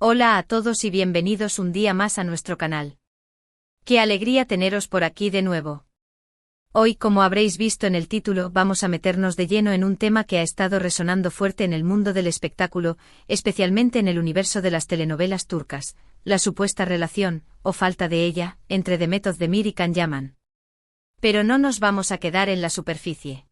Hola a todos y bienvenidos un día más a nuestro canal. Qué alegría teneros por aquí de nuevo. Hoy, como habréis visto en el título, vamos a meternos de lleno en un tema que ha estado resonando fuerte en el mundo del espectáculo, especialmente en el universo de las telenovelas turcas, la supuesta relación, o falta de ella, entre Demet Özdemir y Can Yaman. Pero no nos vamos a quedar en la superficie.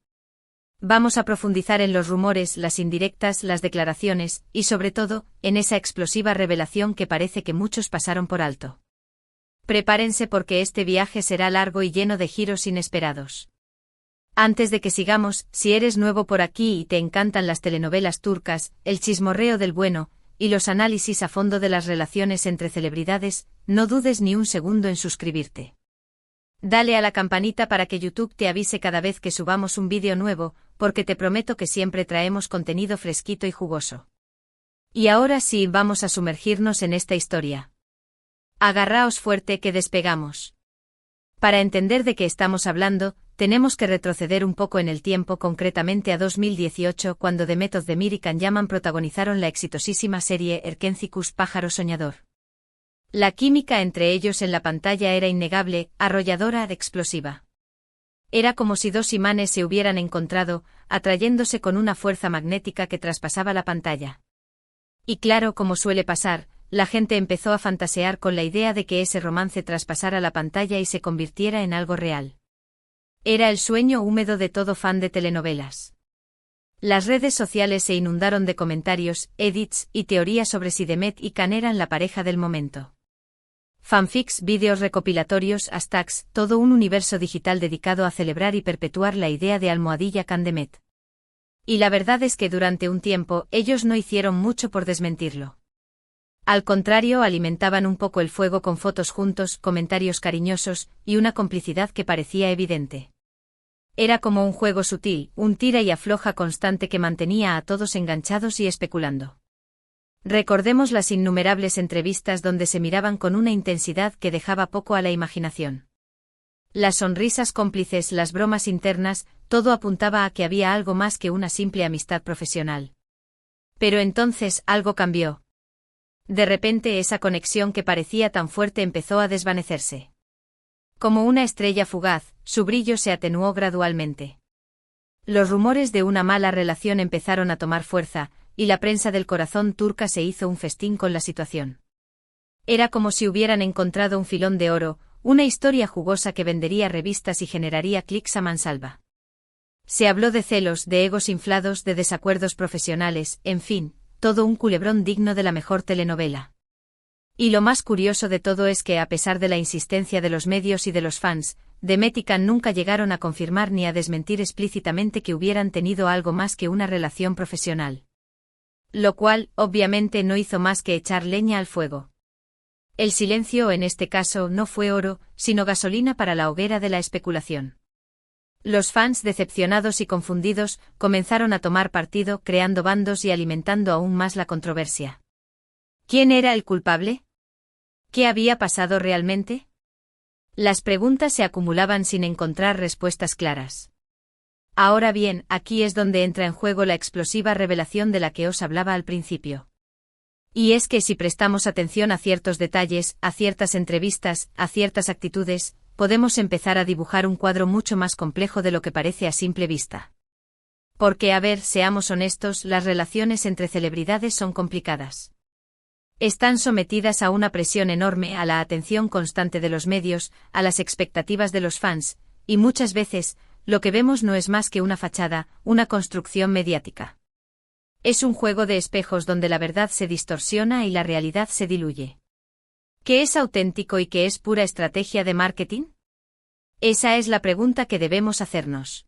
Vamos a profundizar en los rumores, las indirectas, las declaraciones, y sobre todo, en esa explosiva revelación que parece que muchos pasaron por alto. Prepárense porque este viaje será largo y lleno de giros inesperados. Antes de que sigamos, si eres nuevo por aquí y te encantan las telenovelas turcas, el chismorreo del bueno, y los análisis a fondo de las relaciones entre celebridades, no dudes ni un segundo en suscribirte. Dale a la campanita para que YouTube te avise cada vez que subamos un vídeo nuevo, porque te prometo que siempre traemos contenido fresquito y jugoso. Y ahora sí, vamos a sumergirnos en esta historia. Agarraos fuerte que despegamos. Para entender de qué estamos hablando, tenemos que retroceder un poco en el tiempo, concretamente a 2018, cuando Demet Özdemir y Can Yaman protagonizaron la exitosísima serie Erkencikus, pájaro soñador. La química entre ellos en la pantalla era innegable, arrolladora, explosiva. Era como si dos imanes se hubieran encontrado, atrayéndose con una fuerza magnética que traspasaba la pantalla. Y claro, como suele pasar, la gente empezó a fantasear con la idea de que ese romance traspasara la pantalla y se convirtiera en algo real. Era el sueño húmedo de todo fan de telenovelas. Las redes sociales se inundaron de comentarios, edits y teorías sobre si Demet y Can eran la pareja del momento. Fanfics, vídeos recopilatorios, hashtags, todo un universo digital dedicado a celebrar y perpetuar la idea de almohadilla Can Demet. Y la verdad es que durante un tiempo ellos no hicieron mucho por desmentirlo. Al contrario, alimentaban un poco el fuego con fotos juntos, comentarios cariñosos, y una complicidad que parecía evidente. Era como un juego sutil, un tira y afloja constante que mantenía a todos enganchados y especulando. Recordemos las innumerables entrevistas donde se miraban con una intensidad que dejaba poco a la imaginación. Las sonrisas cómplices, las bromas internas, todo apuntaba a que había algo más que una simple amistad profesional. Pero entonces algo cambió. De repente esa conexión que parecía tan fuerte empezó a desvanecerse. Como una estrella fugaz, su brillo se atenuó gradualmente. Los rumores de una mala relación empezaron a tomar fuerza, y la prensa del corazón turca se hizo un festín con la situación. Era como si hubieran encontrado un filón de oro, una historia jugosa que vendería revistas y generaría clics a mansalva. Se habló de celos, de egos inflados, de desacuerdos profesionales, en fin, todo un culebrón digno de la mejor telenovela. Y lo más curioso de todo es que, a pesar de la insistencia de los medios y de los fans, Demet y Can nunca llegaron a confirmar ni a desmentir explícitamente que hubieran tenido algo más que una relación profesional. Lo cual, obviamente, no hizo más que echar leña al fuego. El silencio en este caso no fue oro, sino gasolina para la hoguera de la especulación. Los fans, decepcionados y confundidos, comenzaron a tomar partido, creando bandos y alimentando aún más la controversia. ¿Quién era el culpable? ¿Qué había pasado realmente? Las preguntas se acumulaban sin encontrar respuestas claras. Ahora bien, aquí es donde entra en juego la explosiva revelación de la que os hablaba al principio. Y es que si prestamos atención a ciertos detalles, a ciertas entrevistas, a ciertas actitudes, podemos empezar a dibujar un cuadro mucho más complejo de lo que parece a simple vista. Porque, a ver, seamos honestos, las relaciones entre celebridades son complicadas. Están sometidas a una presión enorme, a la atención constante de los medios, a las expectativas de los fans, y muchas veces, lo que vemos no es más que una fachada, una construcción mediática. Es un juego de espejos donde la verdad se distorsiona y la realidad se diluye. ¿Qué es auténtico y qué es pura estrategia de marketing? Esa es la pregunta que debemos hacernos.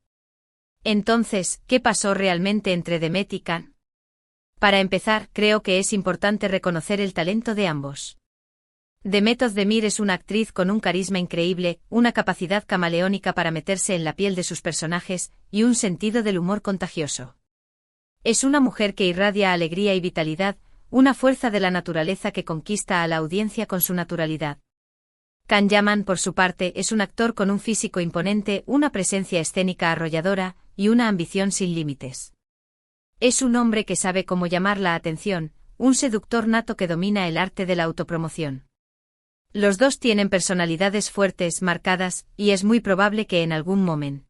Entonces, ¿qué pasó realmente entre Demet y Can? Para empezar, creo que es importante reconocer el talento de ambos. Demet Özdemir es una actriz con un carisma increíble, una capacidad camaleónica para meterse en la piel de sus personajes, y un sentido del humor contagioso. Es una mujer que irradia alegría y vitalidad, una fuerza de la naturaleza que conquista a la audiencia con su naturalidad. Can Yaman, por su parte, es un actor con un físico imponente, una presencia escénica arrolladora, y una ambición sin límites. Es un hombre que sabe cómo llamar la atención, un seductor nato que domina el arte de la autopromoción. Los dos tienen personalidades fuertes, marcadas, y es muy probable que en algún momento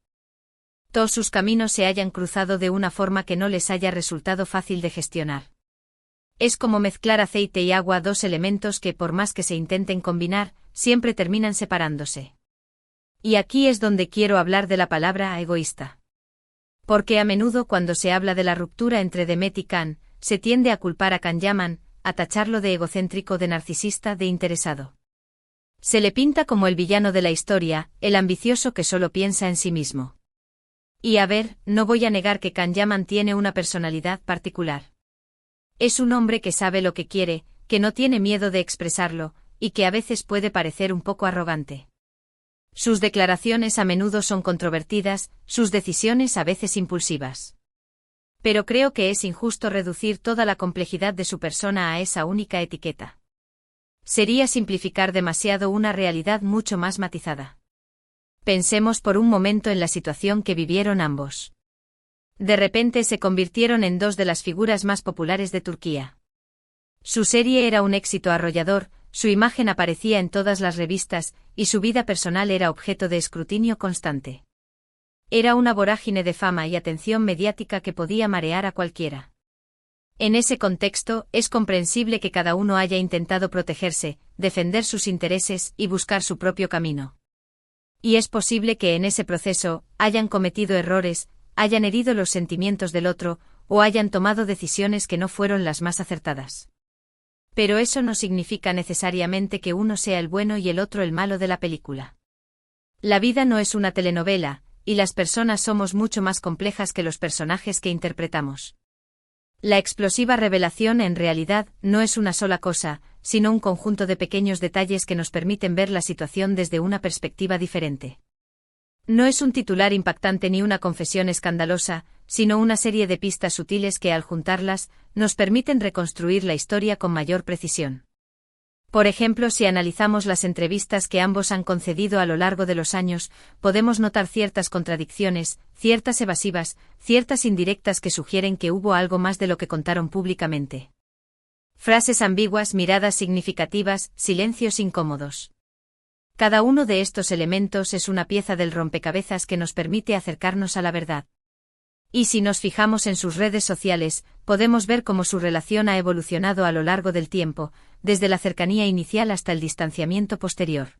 todos sus caminos se hayan cruzado de una forma que no les haya resultado fácil de gestionar. Es como mezclar aceite y agua, dos elementos que por más que se intenten combinar, siempre terminan separándose. Y aquí es donde quiero hablar de la palabra egoísta. Porque a menudo cuando se habla de la ruptura entre Demet y Can, se tiende a culpar a Can Yaman, a tacharlo de egocéntrico, de narcisista, de interesado. Se le pinta como el villano de la historia, el ambicioso que solo piensa en sí mismo. Y a ver, no voy a negar que Can Yaman tiene una personalidad particular. Es un hombre que sabe lo que quiere, que no tiene miedo de expresarlo, y que a veces puede parecer un poco arrogante. Sus declaraciones a menudo son controvertidas, sus decisiones a veces impulsivas. Pero creo que es injusto reducir toda la complejidad de su persona a esa única etiqueta. Sería simplificar demasiado una realidad mucho más matizada. Pensemos por un momento en la situación que vivieron ambos. De repente se convirtieron en dos de las figuras más populares de Turquía. Su serie era un éxito arrollador, su imagen aparecía en todas las revistas, y su vida personal era objeto de escrutinio constante. Era una vorágine de fama y atención mediática que podía marear a cualquiera. En ese contexto, es comprensible que cada uno haya intentado protegerse, defender sus intereses y buscar su propio camino. Y es posible que en ese proceso hayan cometido errores, hayan herido los sentimientos del otro, o hayan tomado decisiones que no fueron las más acertadas. Pero eso no significa necesariamente que uno sea el bueno y el otro el malo de la película. La vida no es una telenovela, y las personas somos mucho más complejas que los personajes que interpretamos. La explosiva revelación en realidad no es una sola cosa, sino un conjunto de pequeños detalles que nos permiten ver la situación desde una perspectiva diferente. No es un titular impactante ni una confesión escandalosa, sino una serie de pistas sutiles que al juntarlas, nos permiten reconstruir la historia con mayor precisión. Por ejemplo, si analizamos las entrevistas que ambos han concedido a lo largo de los años, podemos notar ciertas contradicciones, ciertas evasivas, ciertas indirectas que sugieren que hubo algo más de lo que contaron públicamente. Frases ambiguas, miradas significativas, silencios incómodos. Cada uno de estos elementos es una pieza del rompecabezas que nos permite acercarnos a la verdad. Y si nos fijamos en sus redes sociales, podemos ver cómo su relación ha evolucionado a lo largo del tiempo, desde la cercanía inicial hasta el distanciamiento posterior.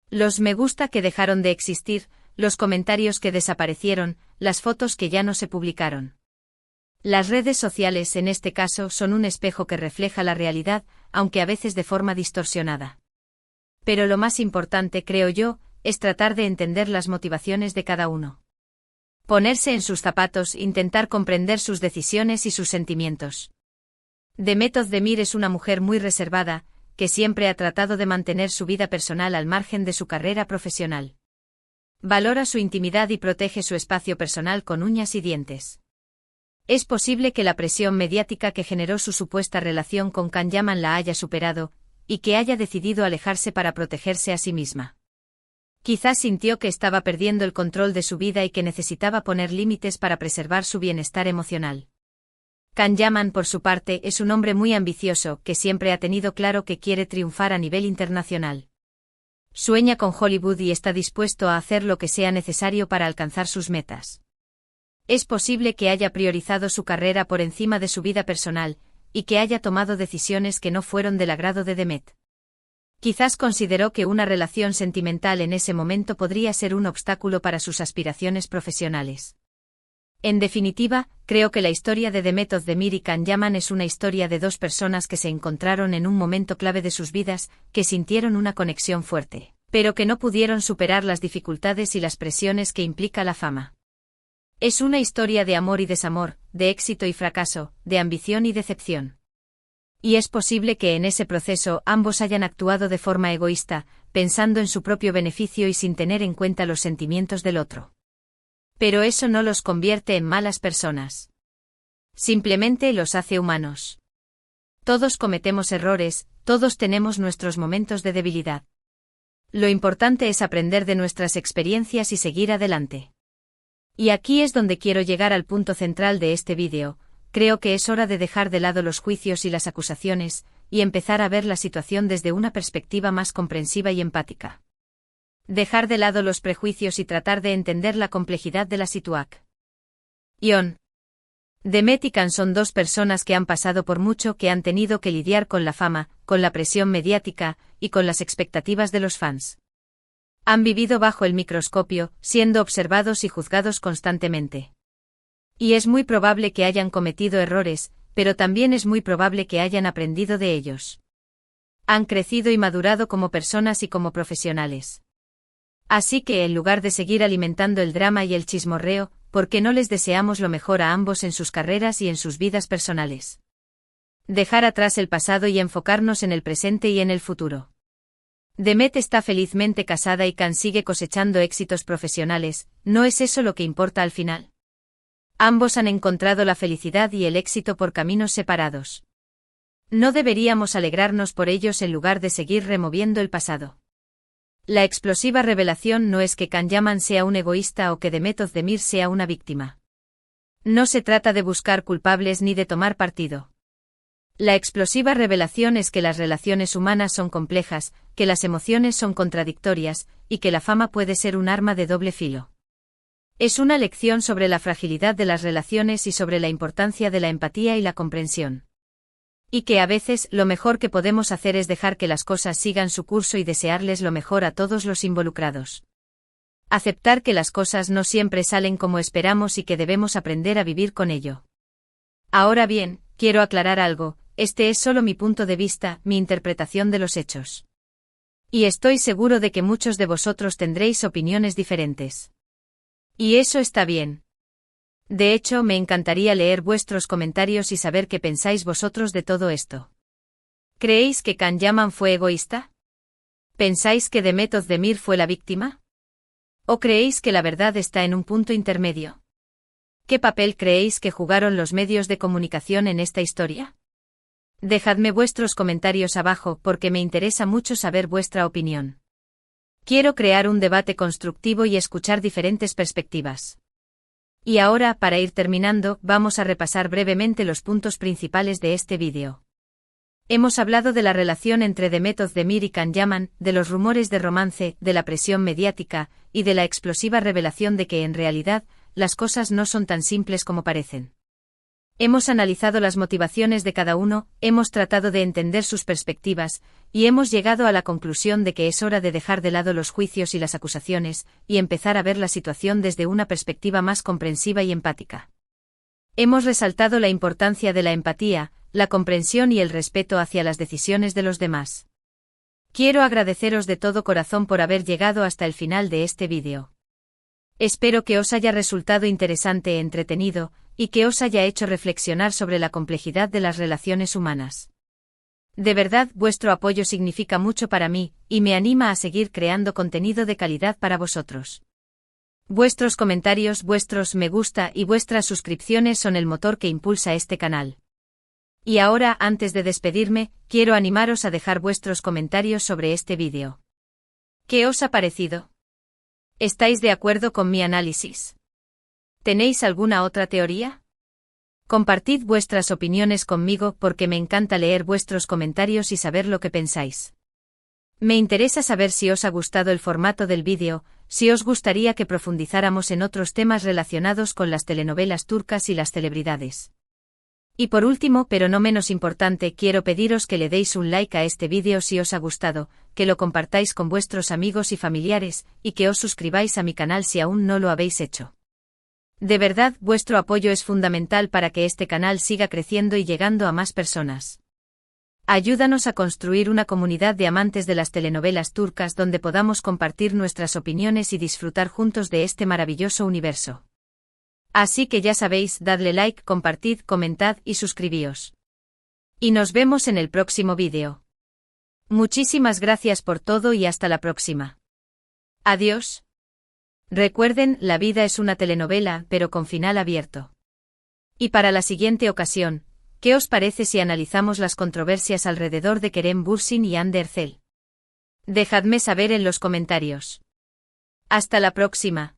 Los me gusta que dejaron de existir, los comentarios que desaparecieron, las fotos que ya no se publicaron. Las redes sociales en este caso son un espejo que refleja la realidad, aunque a veces de forma distorsionada. Pero lo más importante, creo yo, es tratar de entender las motivaciones de cada uno. Ponerse en sus zapatos, intentar comprender sus decisiones y sus sentimientos. Demet Özdemir es una mujer muy reservada, que siempre ha tratado de mantener su vida personal al margen de su carrera profesional. Valora su intimidad y protege su espacio personal con uñas y dientes. Es posible que la presión mediática que generó su supuesta relación con Can Yaman la haya superado, y que haya decidido alejarse para protegerse a sí misma. Quizás sintió que estaba perdiendo el control de su vida y que necesitaba poner límites para preservar su bienestar emocional. Can Yaman, por su parte, es un hombre muy ambicioso, que siempre ha tenido claro que quiere triunfar a nivel internacional. Sueña con Hollywood y está dispuesto a hacer lo que sea necesario para alcanzar sus metas. Es posible que haya priorizado su carrera por encima de su vida personal, y que haya tomado decisiones que no fueron del agrado de Demet. Quizás consideró que una relación sentimental en ese momento podría ser un obstáculo para sus aspiraciones profesionales. En definitiva, creo que la historia de Demet Özdemir y Can Yaman es una historia de dos personas que se encontraron en un momento clave de sus vidas, que sintieron una conexión fuerte, pero que no pudieron superar las dificultades y las presiones que implica la fama. Es una historia de amor y desamor, de éxito y fracaso, de ambición y decepción. Y es posible que en ese proceso ambos hayan actuado de forma egoísta, pensando en su propio beneficio y sin tener en cuenta los sentimientos del otro. Pero eso no los convierte en malas personas. Simplemente los hace humanos. Todos cometemos errores, todos tenemos nuestros momentos de debilidad. Lo importante es aprender de nuestras experiencias y seguir adelante. Y aquí es donde quiero llegar al punto central de este vídeo, creo que es hora de dejar de lado los juicios y las acusaciones, y empezar a ver la situación desde una perspectiva más comprensiva y empática. Dejar de lado los prejuicios y tratar de entender la complejidad de la situación. Ion. Demet y Can son dos personas que han pasado por mucho, que han tenido que lidiar con la fama, con la presión mediática, y con las expectativas de los fans. Han vivido bajo el microscopio, siendo observados y juzgados constantemente. Y es muy probable que hayan cometido errores, pero también es muy probable que hayan aprendido de ellos. Han crecido y madurado como personas y como profesionales. Así que, en lugar de seguir alimentando el drama y el chismorreo, ¿por qué no les deseamos lo mejor a ambos en sus carreras y en sus vidas personales? Dejar atrás el pasado y enfocarnos en el presente y en el futuro. Demet está felizmente casada y Can sigue cosechando éxitos profesionales, ¿no es eso lo que importa al final? Ambos han encontrado la felicidad y el éxito por caminos separados. ¿No deberíamos alegrarnos por ellos en lugar de seguir removiendo el pasado? La explosiva revelación no es que Can Yaman sea un egoísta o que Demet Özdemir sea una víctima. No se trata de buscar culpables ni de tomar partido. La explosiva revelación es que las relaciones humanas son complejas, que las emociones son contradictorias, y que la fama puede ser un arma de doble filo. Es una lección sobre la fragilidad de las relaciones y sobre la importancia de la empatía y la comprensión. Y que a veces lo mejor que podemos hacer es dejar que las cosas sigan su curso y desearles lo mejor a todos los involucrados. Aceptar que las cosas no siempre salen como esperamos y que debemos aprender a vivir con ello. Ahora bien, quiero aclarar algo, este es solo mi punto de vista, mi interpretación de los hechos. Y estoy seguro de que muchos de vosotros tendréis opiniones diferentes. Y eso está bien. De hecho, me encantaría leer vuestros comentarios y saber qué pensáis vosotros de todo esto. ¿Creéis que Can Yaman fue egoísta? ¿Pensáis que Demet Özdemir fue la víctima? ¿O creéis que la verdad está en un punto intermedio? ¿Qué papel creéis que jugaron los medios de comunicación en esta historia? Dejadme vuestros comentarios abajo porque me interesa mucho saber vuestra opinión. Quiero crear un debate constructivo y escuchar diferentes perspectivas. Y ahora, para ir terminando, vamos a repasar brevemente los puntos principales de este vídeo. Hemos hablado de la relación entre Demet Özdemir y Can Yaman, de los rumores de romance, de la presión mediática, y de la explosiva revelación de que en realidad, las cosas no son tan simples como parecen. Hemos analizado las motivaciones de cada uno, hemos tratado de entender sus perspectivas, y hemos llegado a la conclusión de que es hora de dejar de lado los juicios y las acusaciones, y empezar a ver la situación desde una perspectiva más comprensiva y empática. Hemos resaltado la importancia de la empatía, la comprensión y el respeto hacia las decisiones de los demás. Quiero agradeceros de todo corazón por haber llegado hasta el final de este vídeo. Espero que os haya resultado interesante e entretenido, y que os haya hecho reflexionar sobre la complejidad de las relaciones humanas. De verdad, vuestro apoyo significa mucho para mí, y me anima a seguir creando contenido de calidad para vosotros. Vuestros comentarios, vuestros me gusta y vuestras suscripciones son el motor que impulsa este canal. Y ahora, antes de despedirme, quiero animaros a dejar vuestros comentarios sobre este vídeo. ¿Qué os ha parecido? ¿Estáis de acuerdo con mi análisis? ¿Tenéis alguna otra teoría? Compartid vuestras opiniones conmigo porque me encanta leer vuestros comentarios y saber lo que pensáis. Me interesa saber si os ha gustado el formato del vídeo, si os gustaría que profundizáramos en otros temas relacionados con las telenovelas turcas y las celebridades. Y por último, pero no menos importante, quiero pediros que le deis un like a este vídeo si os ha gustado, que lo compartáis con vuestros amigos y familiares, y que os suscribáis a mi canal si aún no lo habéis hecho. De verdad, vuestro apoyo es fundamental para que este canal siga creciendo y llegando a más personas. Ayúdanos a construir una comunidad de amantes de las telenovelas turcas donde podamos compartir nuestras opiniones y disfrutar juntos de este maravilloso universo. Así que ya sabéis, dadle like, compartid, comentad y suscribíos. Y nos vemos en el próximo vídeo. Muchísimas gracias por todo y hasta la próxima. Adiós. Recuerden, la vida es una telenovela, pero con final abierto. Y para la siguiente ocasión, ¿qué os parece si analizamos las controversias alrededor de Kerem Bürsin y Hande Erçel? Dejadme saber en los comentarios. Hasta la próxima.